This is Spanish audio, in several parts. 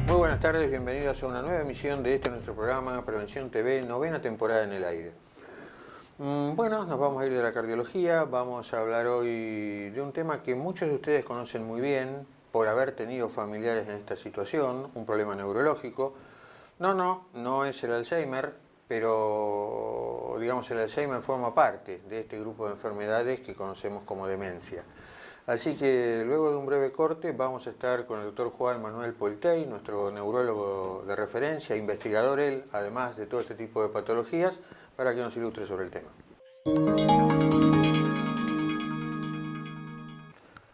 Buenas tardes, bienvenidos a una nueva emisión de nuestro programa Prevención TV, novena temporada en el aire. Bueno, nos vamos a ir de la cardiología, vamos a hablar hoy de un tema que muchos de ustedes conocen muy bien por haber tenido familiares en esta situación, un problema neurológico. No es el Alzheimer, pero digamos el Alzheimer forma parte de este grupo de enfermedades que conocemos como demencia. Así que luego de un breve corte vamos a estar con el doctor Juan Manuel Poltey, nuestro neurólogo de referencia, investigador él, además de todo este tipo de patologías, para que nos ilustre sobre el tema.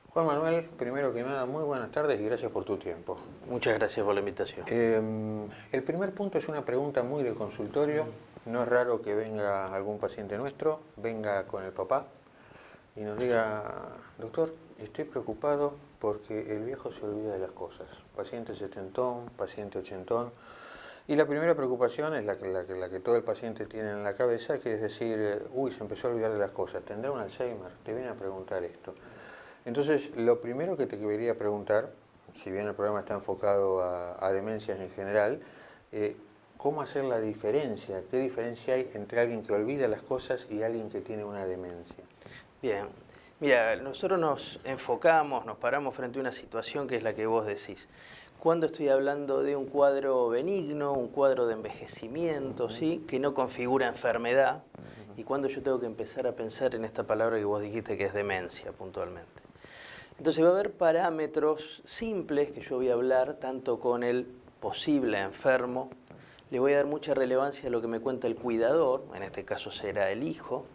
Juan Manuel, primero que nada, muy buenas tardes y gracias por tu tiempo. Muchas gracias por la invitación. El primer punto es una pregunta muy de consultorio. No es raro que venga algún paciente nuestro, venga con el papá y nos diga: doctor, estoy preocupado porque el viejo se olvida de las cosas. Paciente setentón, paciente ochentón. Y la primera preocupación es la que todo el paciente tiene en la cabeza, que es decir, uy, se empezó a olvidar de las cosas, ¿tendrá un Alzheimer? Te viene a preguntar esto. Entonces, lo primero que te quería preguntar, si bien el programa está enfocado a demencias en general, ¿cómo hacer la diferencia? ¿Qué diferencia hay entre alguien que olvida las cosas y alguien que tiene una demencia? Bien, mira, nosotros nos enfocamos, nos paramos frente a una situación que es la que vos decís. Cuando estoy hablando de un cuadro benigno, un cuadro de envejecimiento, ¿sí?, que no configura enfermedad, y cuando yo tengo que empezar a pensar en esta palabra que vos dijiste, que es demencia puntualmente. Entonces va a haber parámetros simples que yo voy a hablar tanto con el posible enfermo, le voy a dar mucha relevancia a lo que me cuenta el cuidador, en este caso será el hijo,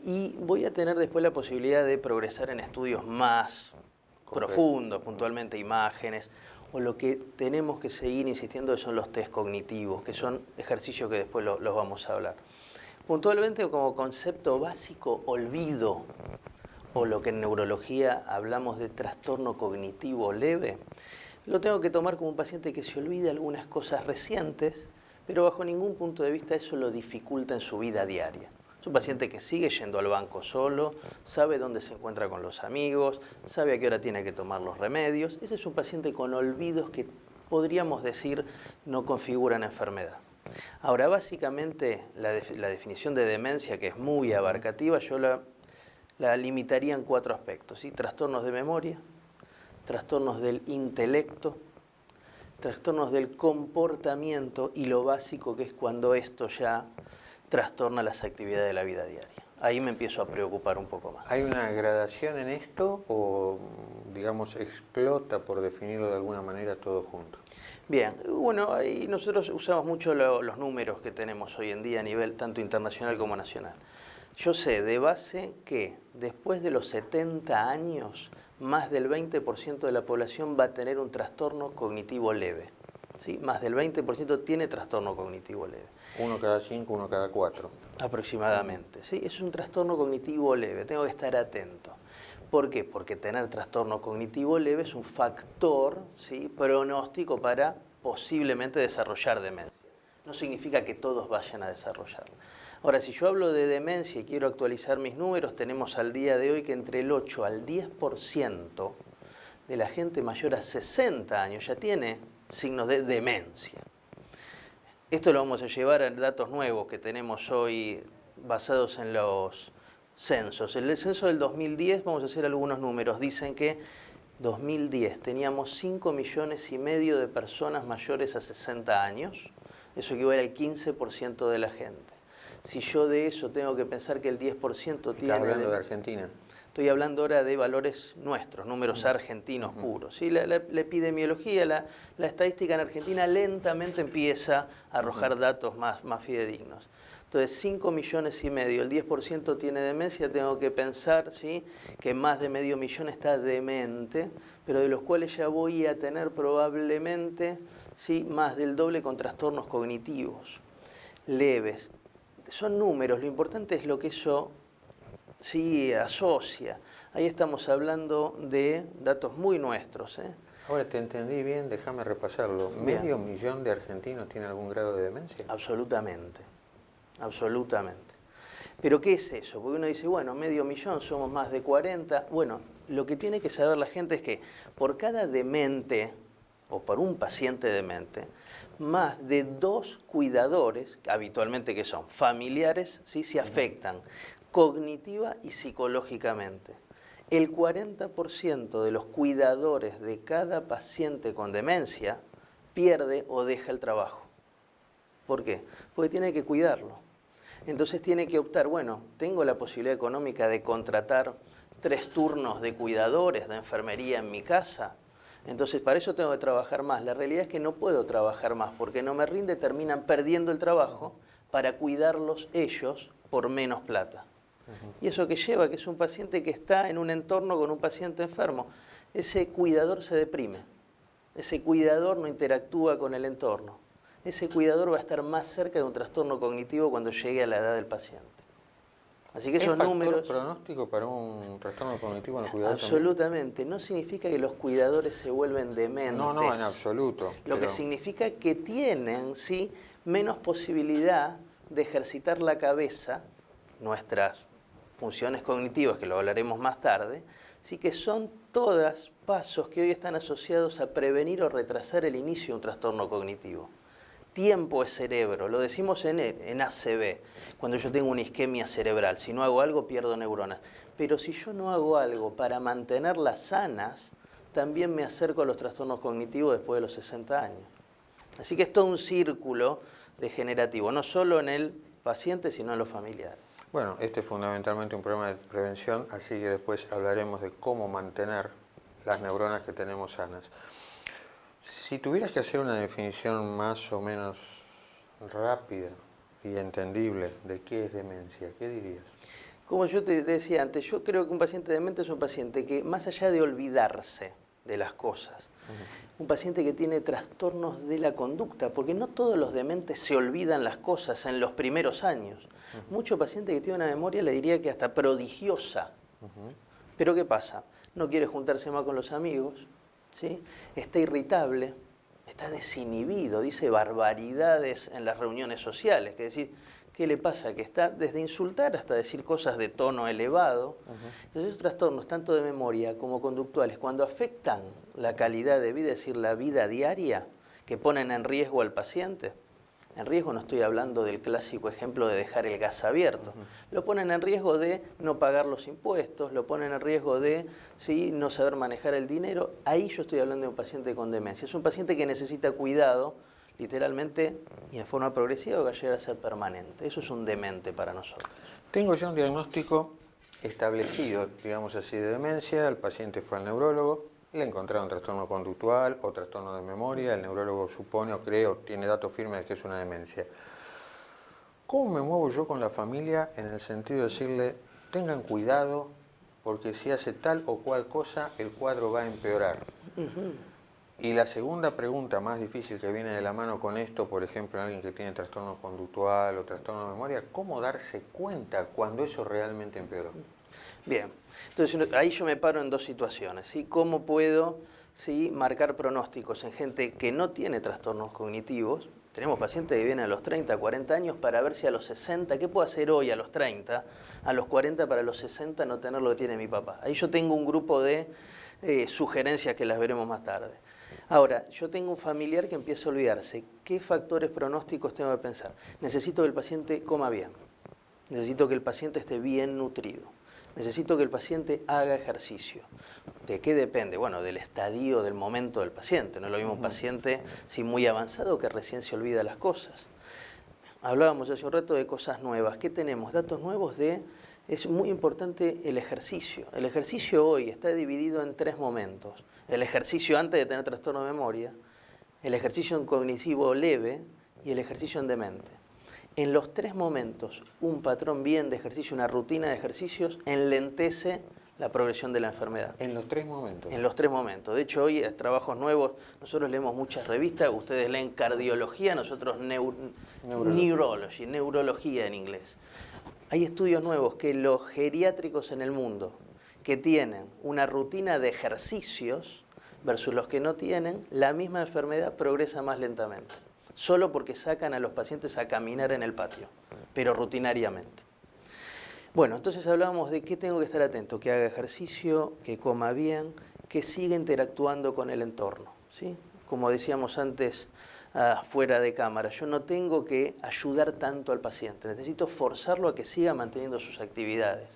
y voy a tener después la posibilidad de progresar en estudios más profundos, puntualmente imágenes, o lo que tenemos que seguir insistiendo son los test cognitivos, que son ejercicios que después los vamos a hablar. Puntualmente, como concepto básico, olvido, o lo que en neurología hablamos de trastorno cognitivo leve, lo tengo que tomar como un paciente que se olvida algunas cosas recientes, pero bajo ningún punto de vista eso lo dificulta en su vida diaria. Es un paciente que sigue yendo al banco solo, sabe dónde se encuentra con los amigos, sabe a qué hora tiene que tomar los remedios. Ese es un paciente con olvidos que podríamos decir no configuran enfermedad. Ahora, básicamente, la definición de demencia, que es muy abarcativa, yo la limitaría en 4 aspectos, ¿sí? Trastornos de memoria, trastornos del intelecto, trastornos del comportamiento y lo básico, que es cuando esto ya trastorna las actividades de la vida diaria. Ahí me empiezo a preocupar un poco más. ¿Hay una gradación en esto o, digamos, explota, por definirlo de alguna manera, todo junto? Bien, bueno, ahí nosotros usamos mucho los números que tenemos hoy en día a nivel tanto internacional como nacional. Yo sé de base que después de los 70 años, más del 20% de la población va a tener un trastorno cognitivo leve. ¿Sí? Más del 20% tiene trastorno cognitivo leve. 1 cada 5, 1 cada 4. Aproximadamente. ¿Sí? Es un trastorno cognitivo leve, tengo que estar atento. ¿Por qué? Porque tener trastorno cognitivo leve es un factor, ¿sí?, pronóstico para posiblemente desarrollar demencia. No significa que todos vayan a desarrollarla. Ahora, si yo hablo de demencia y quiero actualizar mis números, tenemos al día de hoy que entre el 8 al 10% de la gente mayor a 60 años ya tiene signos de demencia. Esto lo vamos a llevar a datos nuevos que tenemos hoy basados en los censos. En el censo del 2010, vamos a hacer algunos números, dicen que 2010 teníamos 5,5 millones de personas mayores a 60 años, eso equivale al 15% de la gente. Si yo de eso tengo que pensar que el 10% tiene... ¿Estás hablando de Argentina? Estoy hablando ahora de valores nuestros, números argentinos puros. ¿Sí? La epidemiología, la estadística en Argentina lentamente empieza a arrojar datos más fidedignos. Entonces, 5,5 millones, el 10% tiene demencia, tengo que pensar, ¿sí?, que más de medio millón está demente, pero de los cuales ya voy a tener probablemente, ¿sí?, más del doble con trastornos cognitivos leves. Son números, lo importante es lo que eso sí asocia. Ahí estamos hablando de datos muy nuestros, ¿eh? Ahora te entendí bien, déjame repasarlo. Bien. ¿Medio millón de argentinos tiene algún grado de demencia? Absolutamente, absolutamente. ¿Pero qué es eso? Porque uno dice, bueno, medio millón, somos más de 40. Bueno, lo que tiene que saber la gente es que por cada demente, o por un paciente demente, más de 2 cuidadores, habitualmente que son familiares, ¿sí?, se afectan cognitiva y psicológicamente. El 40% de los cuidadores de cada paciente con demencia pierde o deja el trabajo. ¿Por qué? Porque tiene que cuidarlo. Entonces tiene que optar, bueno, tengo la posibilidad económica de contratar 3 turnos de cuidadores, de enfermería en mi casa. Entonces para eso tengo que trabajar más. La realidad es que no puedo trabajar más porque no me rinde, terminan perdiendo el trabajo para cuidarlos ellos por menos plata. Y eso que lleva, que es un paciente que está en un entorno con un paciente enfermo, ese cuidador se deprime, ese cuidador no interactúa con el entorno, ese cuidador va a estar más cerca de un trastorno cognitivo cuando llegue a la edad del paciente. Así que esos números... ¿Es pronóstico para un trastorno cognitivo en el cuidador? Absolutamente, también? No significa que los cuidadores se vuelven dementes. No, en absoluto. Lo que significa que tienen, ¿sí?, menos posibilidad de ejercitar la cabeza, nuestras funciones cognitivas, que lo hablaremos más tarde, sí, que son todas pasos que hoy están asociados a prevenir o retrasar el inicio de un trastorno cognitivo. Tiempo es cerebro, lo decimos en ACV, cuando yo tengo una isquemia cerebral. Si no hago algo, pierdo neuronas. Pero si yo no hago algo para mantenerlas sanas, también me acerco a los trastornos cognitivos después de los 60 años. Así que es todo un círculo degenerativo, no solo en el paciente, sino en los familiares. Bueno, este es fundamentalmente un problema de prevención, así que después hablaremos de cómo mantener las neuronas que tenemos sanas. Si tuvieras que hacer una definición más o menos rápida y entendible de qué es demencia, ¿qué dirías? Como yo te decía antes, yo creo que un paciente demente es un paciente que, más allá de olvidarse de las cosas, un paciente que tiene trastornos de la conducta, porque no todos los dementes se olvidan las cosas en los primeros años. Mucho paciente que tiene una memoria, le diría que hasta prodigiosa. Pero ¿qué pasa? No quiere juntarse más con los amigos, ¿sí? Está irritable, está desinhibido, dice barbaridades en las reuniones sociales, que decir, ¿qué le pasa? Que está desde insultar hasta decir cosas de tono elevado. Entonces esos trastornos, tanto de memoria como conductuales, cuando afectan la calidad de vida, es decir, la vida diaria, que ponen en riesgo al paciente, en riesgo no estoy hablando del clásico ejemplo de dejar el gas abierto, lo ponen en riesgo de no pagar los impuestos, lo ponen en riesgo de, ¿sí?, no saber manejar el dinero. Ahí yo estoy hablando de un paciente con demencia. Es un paciente que necesita cuidado, literalmente, y en forma progresiva, que va a llegar a ser permanente. Eso es un demente para nosotros. Tengo ya un diagnóstico establecido, digamos así, de demencia. El paciente fue al neurólogo, le encontraron trastorno conductual o trastorno de memoria. El neurólogo supone o cree o tiene datos firmes de que es una demencia. ¿Cómo me muevo yo con la familia en el sentido de decirle, tengan cuidado, porque si hace tal o cual cosa, el cuadro va a empeorar? Y la segunda pregunta más difícil que viene de la mano con esto, por ejemplo, en alguien que tiene trastorno conductual o trastorno de memoria, ¿cómo darse cuenta cuando eso realmente empeoró? Bien, entonces ahí yo me paro en 2 situaciones, ¿sí? ¿Cómo puedo, ¿sí?, marcar pronósticos en gente que no tiene trastornos cognitivos? Tenemos pacientes que vienen a los 30, 40 años para ver si a los 60, ¿qué puedo hacer hoy a los 30? A los 40 para los 60 no tener lo que tiene mi papá. Ahí yo tengo un grupo de sugerencias que las veremos más tarde. Ahora, yo tengo un familiar que empieza a olvidarse. ¿Qué factores pronósticos tengo que pensar? Necesito que el paciente coma bien. Necesito que el paciente esté bien nutrido. Necesito que el paciente haga ejercicio. ¿De qué depende? Bueno, del estadio, del momento del paciente. No es lo mismo un paciente muy avanzado que recién se olvida las cosas. Hablábamos hace un rato de cosas nuevas. ¿Qué tenemos? Datos nuevos de... Es muy importante el ejercicio. El ejercicio hoy está dividido en 3 momentos. El ejercicio antes de tener trastorno de memoria, el ejercicio en cognitivo leve y el ejercicio en demente. En los 3 momentos, un patrón bien de ejercicio, una rutina de ejercicios, enlentece la progresión de la enfermedad. En los 3 momentos. En los 3 momentos. De hecho, hoy es trabajos nuevos. Nosotros leemos muchas revistas, ustedes leen cardiología, nosotros neurología en inglés. Hay estudios nuevos que los geriátricos en el mundo que tienen una rutina de ejercicios versus los que no tienen, la misma enfermedad progresa más lentamente. Solo porque sacan a los pacientes a caminar en el patio, pero rutinariamente. Bueno, entonces hablábamos de qué tengo que estar atento, que haga ejercicio, que coma bien, que siga interactuando con el entorno, ¿sí? Como decíamos antes, fuera de cámara, yo no tengo que ayudar tanto al paciente, necesito forzarlo a que siga manteniendo sus actividades.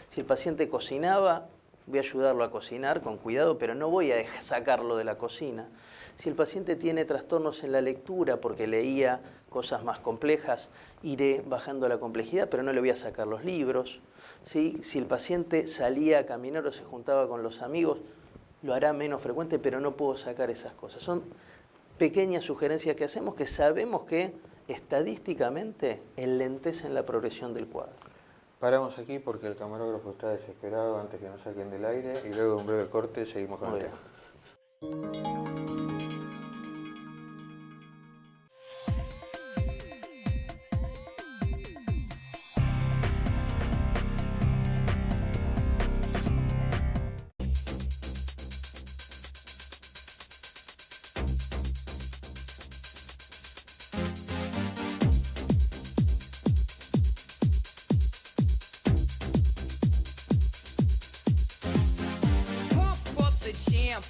Si el paciente cocinaba, voy a ayudarlo a cocinar con cuidado, pero no voy a sacarlo de la cocina. Si el paciente tiene trastornos en la lectura porque leía cosas más complejas, iré bajando la complejidad, pero no le voy a sacar los libros, ¿sí? Si el paciente salía a caminar o se juntaba con los amigos, lo hará menos frecuente, pero no puedo sacar esas cosas. Son pequeñas sugerencias que hacemos que sabemos que estadísticamente enlentecen la progresión del cuadro. Paramos aquí porque el camarógrafo está desesperado antes que nos saquen del aire y luego de un breve corte seguimos con el tema.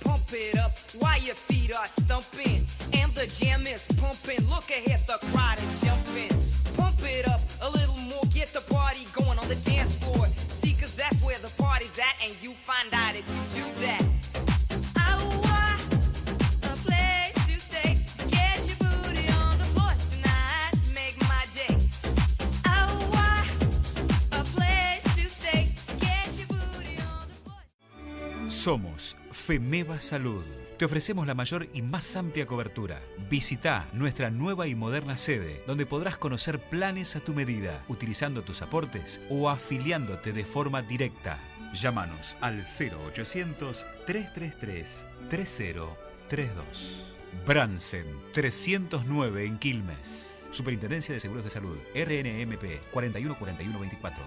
Pump it up while your feet are stumping and the jam is pumping. Look ahead, the crowd is jumping. Pump it up a little more, get the party going on the dance floor. See, 'cause that's where the party's at, and you find out if you do that. A place to stay. Get your booty on the floor tonight, make my day. A place to stay. Get your booty on the floor. Somos FEMEVA Salud. Te ofrecemos la mayor y más amplia cobertura. Visita nuestra nueva y moderna sede, donde podrás conocer planes a tu medida, utilizando tus aportes o afiliándote de forma directa. Llámanos al 0800-333-3032. Bransen 309 en Quilmes. Superintendencia de Seguros de Salud. RNMP 414124.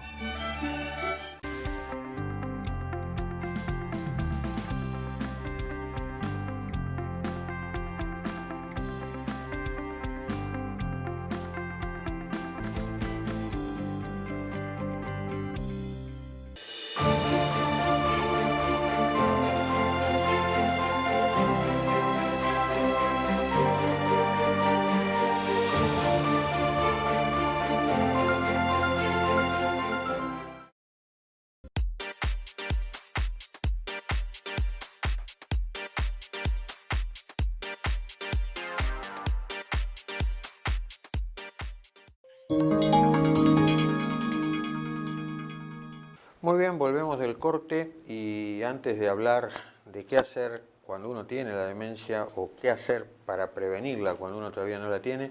Muy bien, volvemos del corte y antes de hablar de qué hacer cuando uno tiene la demencia o qué hacer para prevenirla cuando uno todavía no la tiene,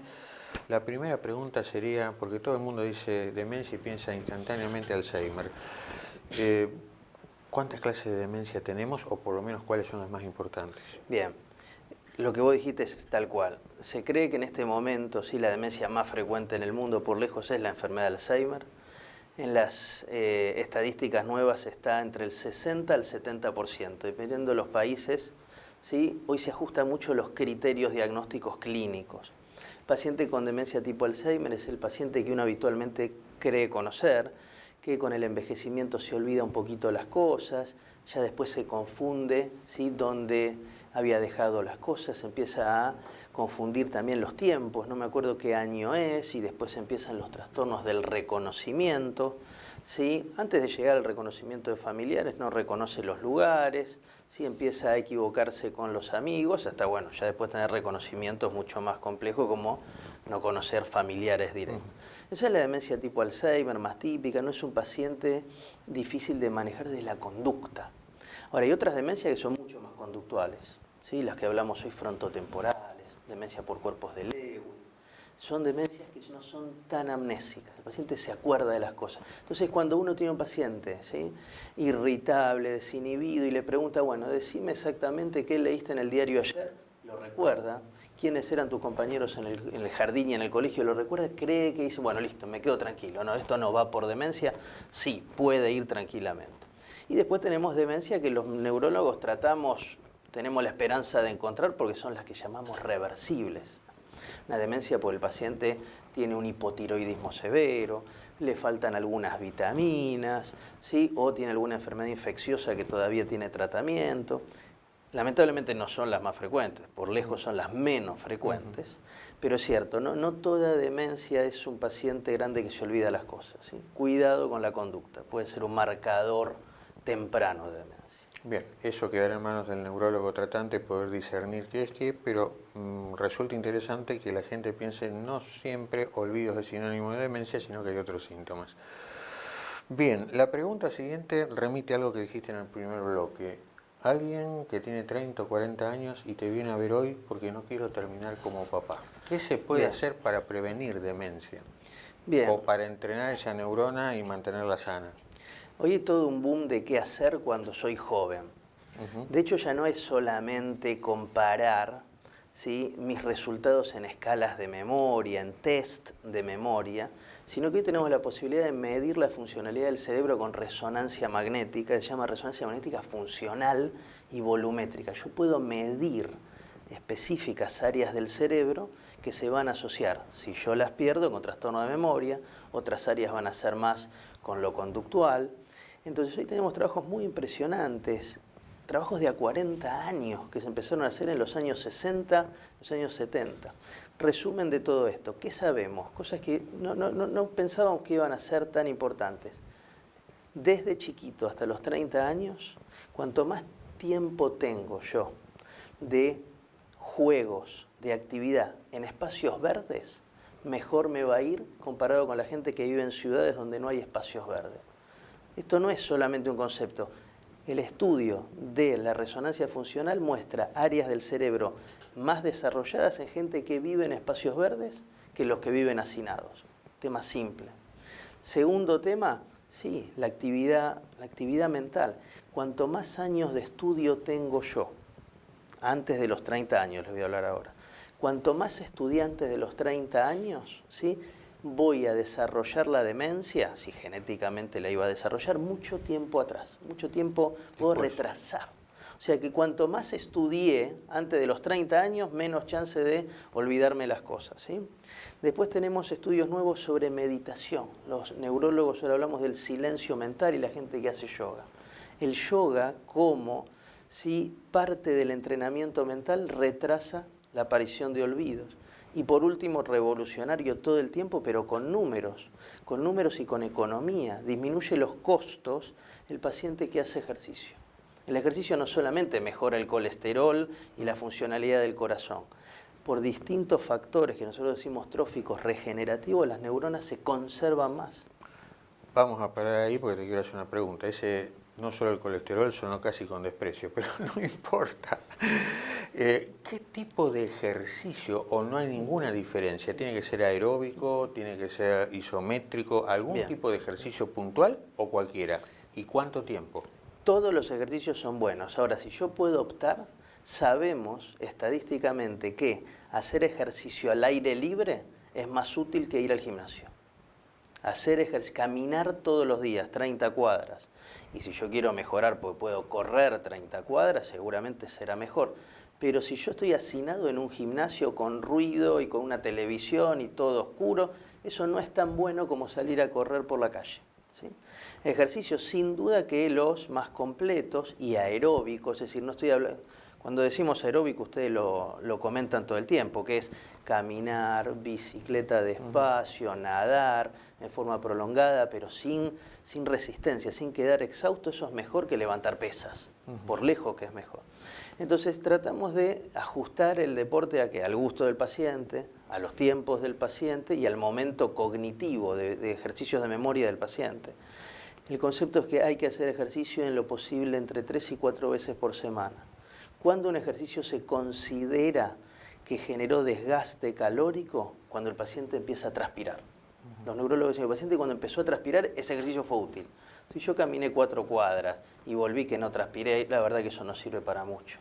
la primera pregunta sería, porque todo el mundo dice demencia y piensa instantáneamente Alzheimer, ¿cuántas clases de demencia tenemos o por lo menos cuáles son las más importantes? Bien, lo que vos dijiste es tal cual. Se cree que en este momento sí la demencia más frecuente en el mundo por lejos es la enfermedad de Alzheimer. En las estadísticas nuevas está entre el 60 al 70%, dependiendo de los países. ¿Sí? Hoy se ajustan mucho los criterios diagnósticos clínicos. El paciente con demencia tipo Alzheimer es el paciente que uno habitualmente cree conocer, que con el envejecimiento se olvida un poquito las cosas, ya después se confunde, ¿sí? Donde había dejado las cosas, empieza a confundir también los tiempos, no me acuerdo qué año es, y después empiezan los trastornos del reconocimiento, ¿sí? Antes de llegar al reconocimiento de familiares no reconoce los lugares, ¿sí? Empieza a equivocarse con los amigos, hasta bueno, ya después tener reconocimientos mucho más complejos como no conocer familiares directos. Esa es la demencia tipo Alzheimer, más típica, no es un paciente difícil de manejar de la conducta. Ahora, hay otras demencias que son mucho más conductuales, ¿sí? Las que hablamos hoy frontotemporales, demencia por cuerpos de Lewy. Son demencias que no son tan amnésicas, el paciente se acuerda de las cosas. Entonces, cuando uno tiene un paciente, ¿sí?, irritable, desinhibido, y le pregunta, bueno, decime exactamente qué leíste en el diario ayer, lo recuerda. ¿Quiénes eran tus compañeros en el jardín y en el colegio? ¿Lo recuerda? Cree que dice, bueno, listo, me quedo tranquilo. No, esto no va por demencia. Sí, puede ir tranquilamente. Y después tenemos demencia que los neurólogos tenemos la esperanza de encontrar porque son las que llamamos reversibles. Una demencia porque el paciente tiene un hipotiroidismo severo, le faltan algunas vitaminas, ¿sí?, o tiene alguna enfermedad infecciosa que todavía tiene tratamiento. Lamentablemente no son las más frecuentes, por lejos son las menos frecuentes, pero es cierto, no toda demencia es un paciente grande que se olvida las cosas, ¿sí? Cuidado con la conducta, puede ser un marcador temprano de demencia. Bien, eso quedará en manos del neurólogo tratante poder discernir qué es qué, pero resulta interesante que la gente piense no siempre olvidos es sinónimo de demencia, sino que hay otros síntomas. Bien, la pregunta siguiente remite a algo que dijiste en el primer bloque. Alguien que tiene 30 o 40 años y te viene a ver hoy porque no quiero terminar como papá. ¿Qué se puede hacer para prevenir demencia? Bien. O para entrenar esa neurona y mantenerla sana. Hoy hay todo un boom de qué hacer cuando soy joven. De hecho, ya no es solamente comparar, ¿sí?, mis resultados en escalas de memoria, en test de memoria, sino que hoy tenemos la posibilidad de medir la funcionalidad del cerebro con resonancia magnética, se llama resonancia magnética funcional y volumétrica. Yo puedo medir específicas áreas del cerebro que se van a asociar, si yo las pierdo, con trastorno de memoria, otras áreas van a ser más con lo conductual. Entonces hoy tenemos trabajos muy impresionantes, trabajos de a 40 años que se empezaron a hacer en los años 60, los años 70. Resumen de todo esto, ¿qué sabemos? Cosas que no pensábamos que iban a ser tan importantes. Desde chiquito hasta los 30 años, cuanto más tiempo tengo yo de juegos, de actividad en espacios verdes, mejor me va a ir comparado con la gente que vive en ciudades donde no hay espacios verdes. Esto no es solamente un concepto. El estudio de la resonancia funcional muestra áreas del cerebro más desarrolladas en gente que vive en espacios verdes que los que viven hacinados. Tema simple. Segundo tema, sí, la actividad mental. Cuanto más años de estudio tengo yo, antes de los 30 años les voy a hablar ahora, cuanto más estudiantes de los 30 años, ¿sí?, voy a desarrollar la demencia, si genéticamente la iba a desarrollar, mucho tiempo atrás, mucho tiempo puedo retrasar. O sea que cuanto más estudié antes de los 30 años, menos chance de olvidarme las cosas, ¿sí? Después tenemos estudios nuevos sobre meditación. Los neurólogos ahora hablamos del silencio mental y la gente que hace yoga. El yoga como si parte del entrenamiento mental retrasa la aparición de olvidos. Y por último, revolucionario todo el tiempo, pero con números y con economía. Disminuye los costos el paciente que hace ejercicio. El ejercicio no solamente mejora el colesterol y la funcionalidad del corazón. Por distintos factores que nosotros decimos tróficos regenerativos, las neuronas se conservan más. Vamos a parar ahí porque te quiero hacer una pregunta. No solo el colesterol, sonó casi con desprecio, pero no importa. ¿Qué tipo de ejercicio o no hay ninguna diferencia? ¿Tiene que ser aeróbico, tiene que ser isométrico, algún tipo de ejercicio puntual o cualquiera? ¿Y cuánto tiempo? Todos los ejercicios son buenos. Ahora, si yo puedo optar, sabemos estadísticamente que hacer ejercicio al aire libre es más útil que ir al gimnasio. Hacer ejercicio, caminar todos los días, 30 cuadras. Y si yo quiero mejorar porque puedo correr 30 cuadras, seguramente será mejor. Pero si yo estoy hacinado en un gimnasio con ruido y con una televisión y todo oscuro, eso no es tan bueno como salir a correr por la calle, ¿sí? Ejercicios sin duda que los más completos y aeróbicos, es decir, no estoy hablando Cuando decimos aeróbico, ustedes lo comentan todo el tiempo, que es caminar, bicicleta despacio, nadar en forma prolongada, pero sin resistencia, sin quedar exhausto. Eso es mejor que levantar pesas, por lejos que es mejor. Entonces tratamos de ajustar el deporte al gusto del paciente, a los tiempos del paciente y al momento cognitivo de ejercicios de memoria del paciente. El concepto es que hay que hacer ejercicio en lo posible entre 3 y 4 veces por semana. Cuando un ejercicio se considera que generó desgaste calórico, cuando el paciente empieza a transpirar. Los neurólogos dicen que el paciente cuando empezó a transpirar, ese ejercicio fue útil. Si yo caminé 4 cuadras y volví que no transpiré, la verdad que eso no sirve para mucho.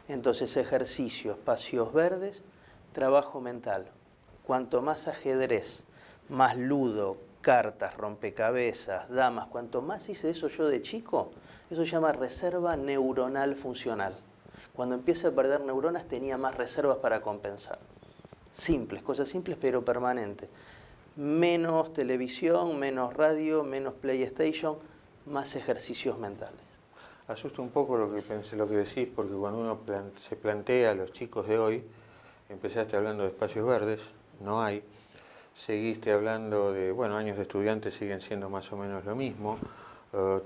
Entonces, ejercicio, espacios verdes, trabajo mental. Cuanto más ajedrez, más ludo, cartas, rompecabezas, damas, cuanto más hice eso yo de chico, eso se llama reserva neuronal funcional. Cuando empieza a perder neuronas tenía más reservas para compensar. Simples, cosas simples pero permanentes. Menos televisión, menos radio, menos PlayStation, más ejercicios mentales. Asusta un poco lo que decís, porque cuando uno se plantea a los chicos de hoy, empezaste hablando de espacios verdes, no hay, seguiste hablando de, bueno, años de estudiantes siguen siendo más o menos lo mismo,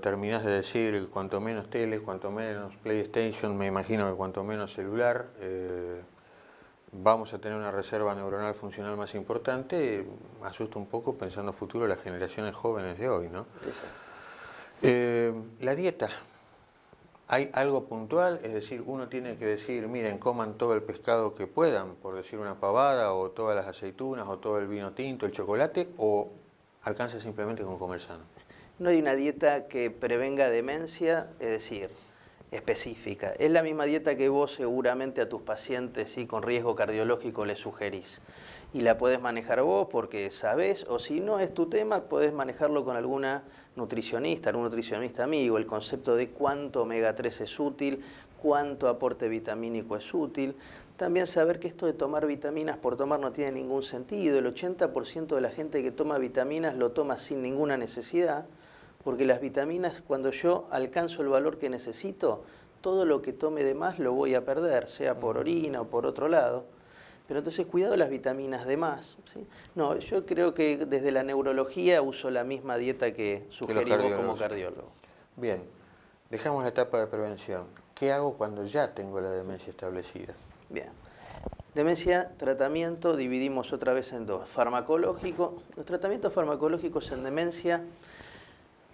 terminás de decir cuanto menos tele, cuanto menos PlayStation, me imagino que cuanto menos celular, vamos a tener una reserva neuronal funcional más importante. Asusta un poco pensando futuro las generaciones jóvenes de hoy, ¿no? La dieta, ¿hay algo puntual? Es decir, uno tiene que decir, miren, coman todo el pescado que puedan, por decir una pavada, o todas las aceitunas, o todo el vino tinto, el chocolate, o alcanza simplemente con comer sano. No hay una dieta que prevenga demencia, es decir, específica. Es la misma dieta que vos seguramente a tus pacientes con riesgo cardiológico les sugerís. Y la podés manejar vos porque sabés, o si no es tu tema, podés manejarlo con alguna nutricionista, algún nutricionista amigo. El concepto de cuánto omega 3 es útil, cuánto aporte vitamínico es útil. También saber que esto de tomar vitaminas por tomar no tiene ningún sentido. El 80% de la gente que toma vitaminas lo toma sin ninguna necesidad, porque las vitaminas, cuando yo alcanzo el valor que necesito, todo lo que tome de más lo voy a perder, sea por orina o por otro lado. Pero entonces, cuidado las vitaminas de más, ¿sí? No, yo creo que desde la neurología uso la misma dieta que sugerimos como cardiólogo. Bien, dejamos la etapa de prevención. ¿Qué hago cuando ya tengo la demencia establecida? Bien. Demencia, tratamiento, dividimos otra vez en dos. Farmacológico. Los tratamientos farmacológicos en demencia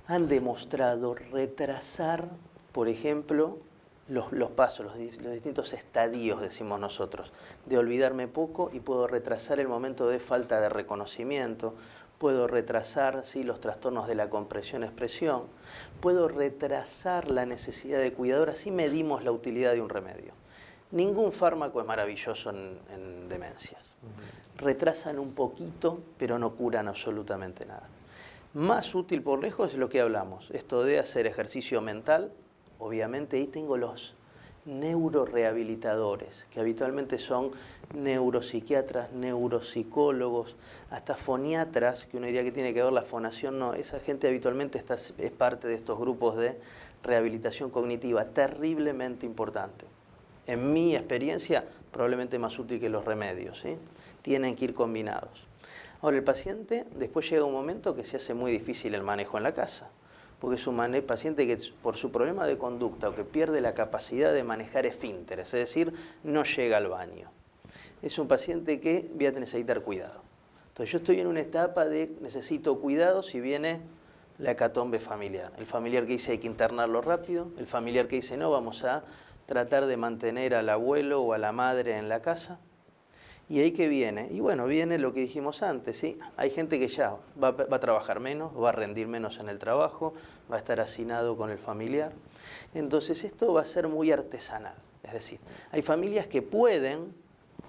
han demostrado retrasar, por ejemplo, los pasos, los distintos estadios, decimos nosotros, de olvidarme poco, y puedo retrasar el momento de falta de reconocimiento, puedo retrasar los trastornos de la compresión-expresión, puedo retrasar la necesidad de cuidador, así medimos la utilidad de un remedio. Ningún fármaco es maravilloso en demencias. Retrasan un poquito, pero no curan absolutamente nada. Más útil por lejos es lo que hablamos, esto de hacer ejercicio mental. Obviamente ahí tengo los neurorehabilitadores, que habitualmente son neuropsiquiatras, neuropsicólogos, hasta foniatras, que uno diría que tiene que ver la fonación, no, esa gente habitualmente es parte de estos grupos de rehabilitación cognitiva, terriblemente importante. En mi experiencia, probablemente más útil que los remedios, ¿sí? Tienen que ir combinados. Ahora, el paciente después llega un momento que se hace muy difícil el manejo en la casa, porque es un paciente que por su problema de conducta o que pierde la capacidad de manejar esfínteres, es decir, no llega al baño. Es un paciente que voy a necesitar cuidado. Entonces yo estoy en una etapa de necesito cuidado si viene la hecatombe familiar. El familiar que dice hay que internarlo rápido, el familiar que dice no, vamos a tratar de mantener al abuelo o a la madre en la casa. Y ahí que viene, y bueno, viene lo que dijimos antes, ¿sí? Hay gente que ya va a trabajar menos, va a rendir menos en el trabajo, va a estar hacinado con el familiar. Entonces esto va a ser muy artesanal, es decir, hay familias que pueden,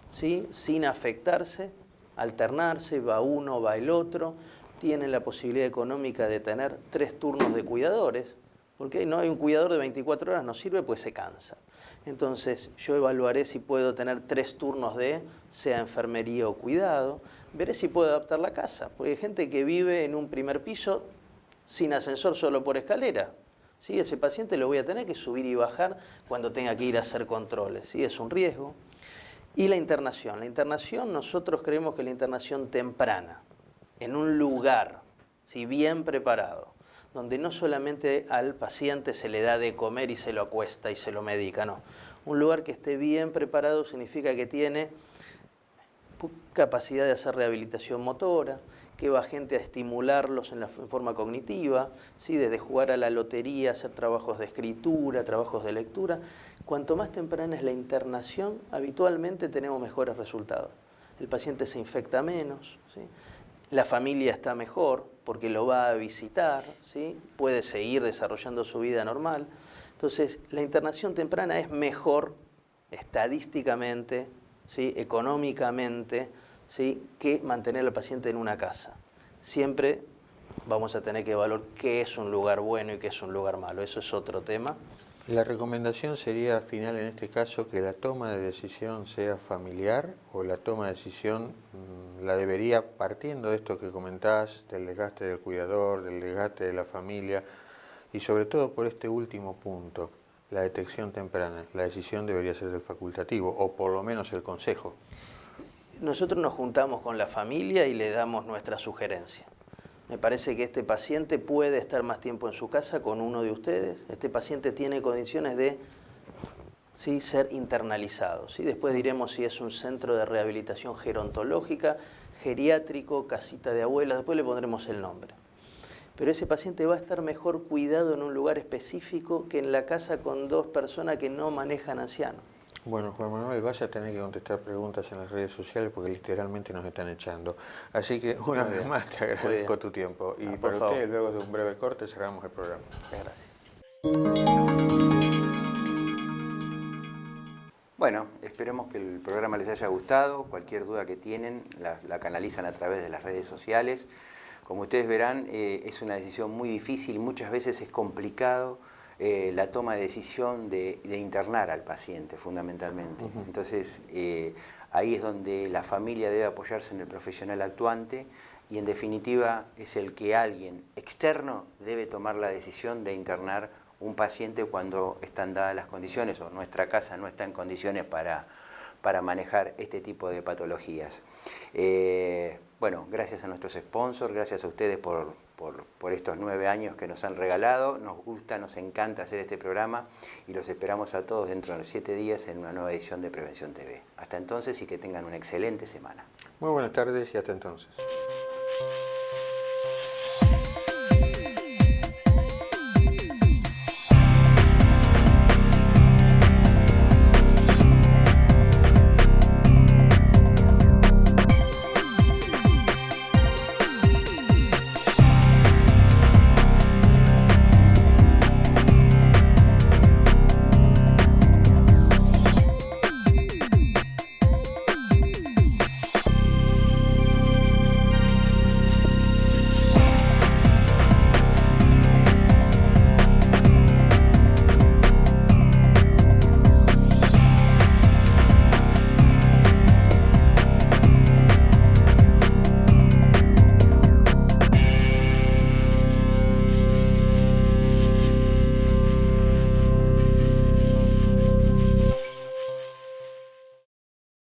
¿sí?, sin afectarse, alternarse, va uno, va el otro, tienen la posibilidad económica de tener 3 turnos de cuidadores, porque no hay un cuidador de 24 horas, no sirve, pues se cansa. Entonces yo evaluaré si puedo tener 3 turnos de, sea enfermería o cuidado, veré si puedo adaptar la casa, porque hay gente que vive en un primer piso sin ascensor, solo por escalera. ¿sí? Ese paciente lo voy a tener que subir y bajar cuando tenga que ir a hacer controles, ¿sí? Es un riesgo. Y la internación. La internación, nosotros creemos que la internación temprana, en un lugar, ¿sí? Bien preparado, donde no solamente al paciente se le da de comer y se lo acuesta y se lo medica, no. Un lugar que esté bien preparado significa que tiene capacidad de hacer rehabilitación motora, que va gente a estimularlos en forma cognitiva, ¿sí? Desde jugar a la lotería, hacer trabajos de escritura, trabajos de lectura. Cuanto más temprana es la internación, habitualmente tenemos mejores resultados. El paciente se infecta menos, ¿sí? La familia está mejor porque lo va a visitar, ¿sí? Puede seguir desarrollando su vida normal. Entonces, la internación temprana es mejor estadísticamente, ¿sí? Económicamente, ¿sí? Que mantener al paciente en una casa. Siempre vamos a tener que evaluar qué es un lugar bueno y qué es un lugar malo. Eso es otro tema. La recomendación sería final en este caso que la toma de decisión sea familiar, o la toma de decisión la debería, partiendo de esto que comentás, del desgaste del cuidador, del desgaste de la familia, y sobre todo por este último punto, la detección temprana. La decisión debería ser del facultativo, o por lo menos el consejo. Nosotros nos juntamos con la familia y le damos nuestra sugerencia. Me parece que este paciente puede estar más tiempo en su casa con uno de ustedes. Este paciente tiene condiciones de, ¿sí? Ser internalizado, ¿sí? Después diremos si es un centro de rehabilitación gerontológica, geriátrico, casita de abuelas, después le pondremos el nombre. Pero ese paciente va a estar mejor cuidado en un lugar específico que en la casa con dos personas que no manejan ancianos. Bueno, Juan Manuel, vas a tener que contestar preguntas en las redes sociales porque literalmente nos están echando. Así que una vez más te agradezco tu tiempo. Y para ustedes, luego de un breve corte, cerramos el programa. Gracias. Bueno, esperemos que el programa les haya gustado. Cualquier duda que tienen la canalizan a través de las redes sociales. Como ustedes verán, es una decisión muy difícil, muchas veces es complicado la toma de decisión de internar al paciente, fundamentalmente. Entonces, ahí es donde la familia debe apoyarse en el profesional actuante y, en definitiva, es el que alguien externo debe tomar la decisión de internar un paciente cuando están dadas las condiciones o nuestra casa no está en condiciones para manejar este tipo de patologías. Bueno, gracias a nuestros sponsors, gracias a ustedes por estos 9 años que nos han regalado. Nos gusta, nos encanta hacer este programa y los esperamos a todos dentro de 7 días en una nueva edición de Prevención TV. Hasta entonces y que tengan una excelente semana. Muy buenas tardes y hasta entonces.